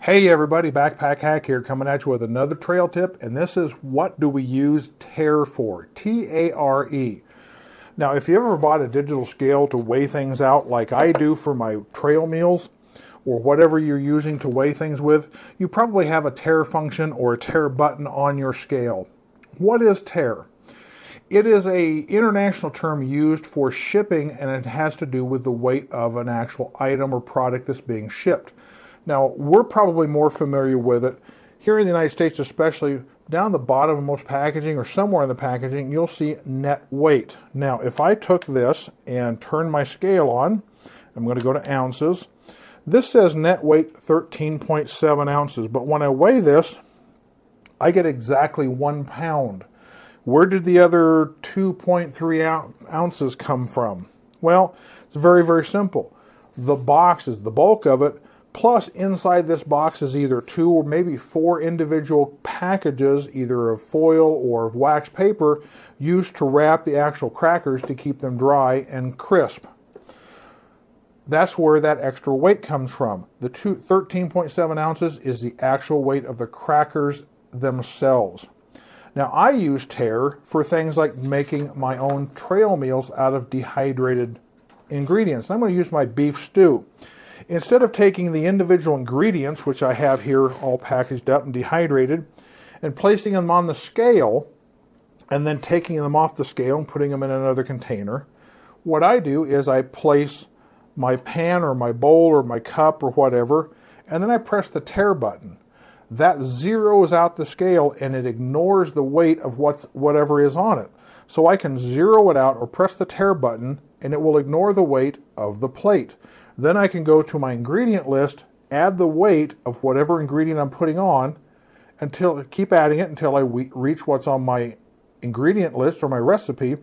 Hey everybody, Backpack Hack here, coming at you with another trail tip, and this is what do we use Tare for? T-A-R-E. Now, if you ever bought a digital scale to weigh things out like I do for my trail meals, or whatever you're using to weigh things with, you probably have a Tare function or a Tare button on your scale. What is Tare? It is an international term used for shipping, and it has to do with the weight of an actual item or product that's being shipped. Now, we're probably more familiar with it here in the United States, especially down the bottom of most packaging or somewhere in the packaging, you'll see net weight. Now, if I took this and turned my scale on, I'm going to go to ounces. This says net weight 13.7 ounces, but when I weigh this, I get exactly 1 pound. Where did the other 2.3 ounces come from? Well, it's very, very simple. The box is the bulk of it. Plus, inside this box is either 2 or maybe 4 individual packages, either of foil or of wax paper, used to wrap the actual crackers to keep them dry and crisp. That's where that extra weight comes from. The 13.7 ounces is the actual weight of the crackers themselves. Now, I use Tare for things like making my own trail meals out of dehydrated ingredients. I'm going to use my beef stew. Instead of taking the individual ingredients, which I have here all packaged up and dehydrated, and placing them on the scale, and then taking them off the scale and putting them in another container, what I do is I place my pan or my bowl or my cup or whatever, and then I press the Tare button. That zeroes out the scale and it ignores the weight of whatever is on it. So I can zero it out or press the Tare button and it will ignore the weight of the plate. Then I can go to my ingredient list, add the weight of whatever ingredient I'm putting on, keep adding it until I reach what's on my ingredient list or my recipe.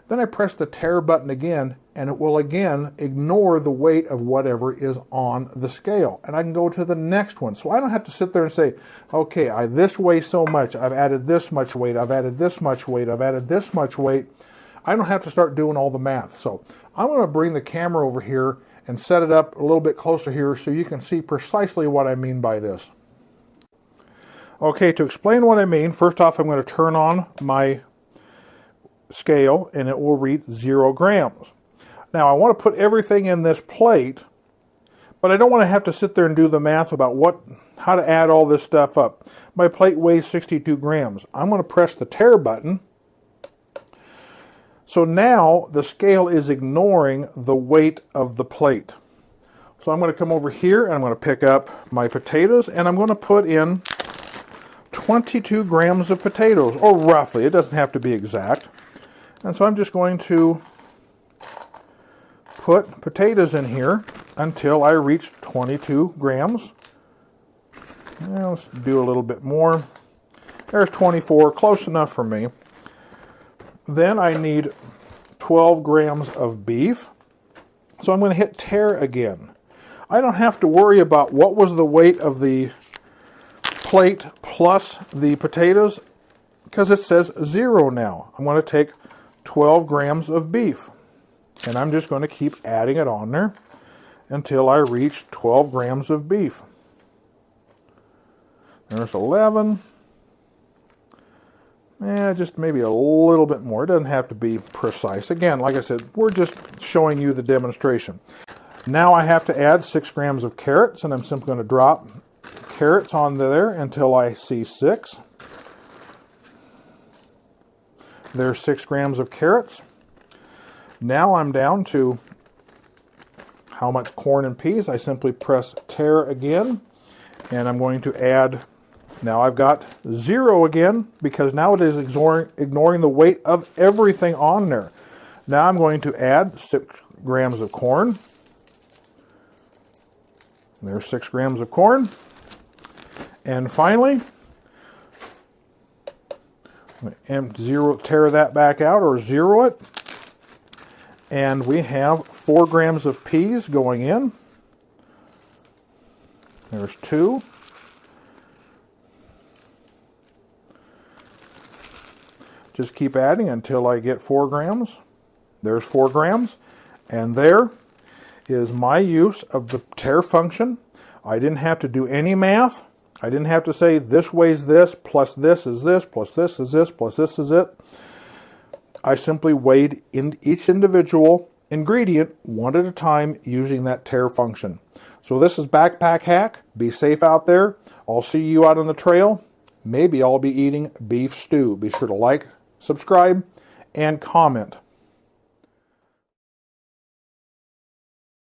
Then I press the Tare button again, and it will again ignore the weight of whatever is on the scale. And I can go to the next one. So I don't have to sit there and say, okay, this weighs so much, I've added this much weight, I've added this much weight, I've added this much weight. I don't have to start doing all the math. So I'm going to bring the camera over here and set it up a little bit closer here so you can see precisely what I mean by this. Okay, to explain what I mean, first off I'm going to turn on my scale and it will read 0 grams. Now I want to put everything in this plate, but I don't want to have to sit there and do the math about how to add all this stuff up. My plate weighs 62 grams. I'm going to press the Tare button. So now the scale is ignoring the weight of the plate. So I'm going to come over here and I'm going to pick up my potatoes and I'm going to put in 22 grams of potatoes, or roughly, it doesn't have to be exact. And so I'm just going to put potatoes in here until I reach 22 grams. Now let's do a little bit more. There's 24, close enough for me. Then I need 12 grams of beef. So I'm going to hit Tare again. I don't have to worry about what was the weight of the plate plus the potatoes because it says 0 now. I'm going to take 12 grams of beef and I'm just going to keep adding it on there until I reach 12 grams of beef. There's 11. Just maybe a little bit more. It doesn't have to be precise. Again, like I said, we're just showing you the demonstration. Now I have to add 6 grams of carrots, and I'm simply going to drop carrots on there until I see 6. There's 6 grams of carrots. Now I'm down to how much corn and peas. I simply press Tare again, and I'm going to add. Now I've got 0 again because now it is ignoring the weight of everything on there. Now I'm going to add 6 grams of corn. There's 6 grams of corn. And finally, tear that back out or 0 it. And we have 4 grams of peas going in. There's 2. Just keep adding until I get 4 grams. There's 4 grams. And there is my use of the Tare function I didn't have to do any math. I didn't have to say this weighs this, plus this is this, plus this is this, plus this is it. I simply weighed in each individual ingredient one at a time using that tare function. So this is Backpack Hack. Be safe out there. I'll see you out on the trail. Maybe I'll be eating beef stew. Be sure to like, subscribe, and comment.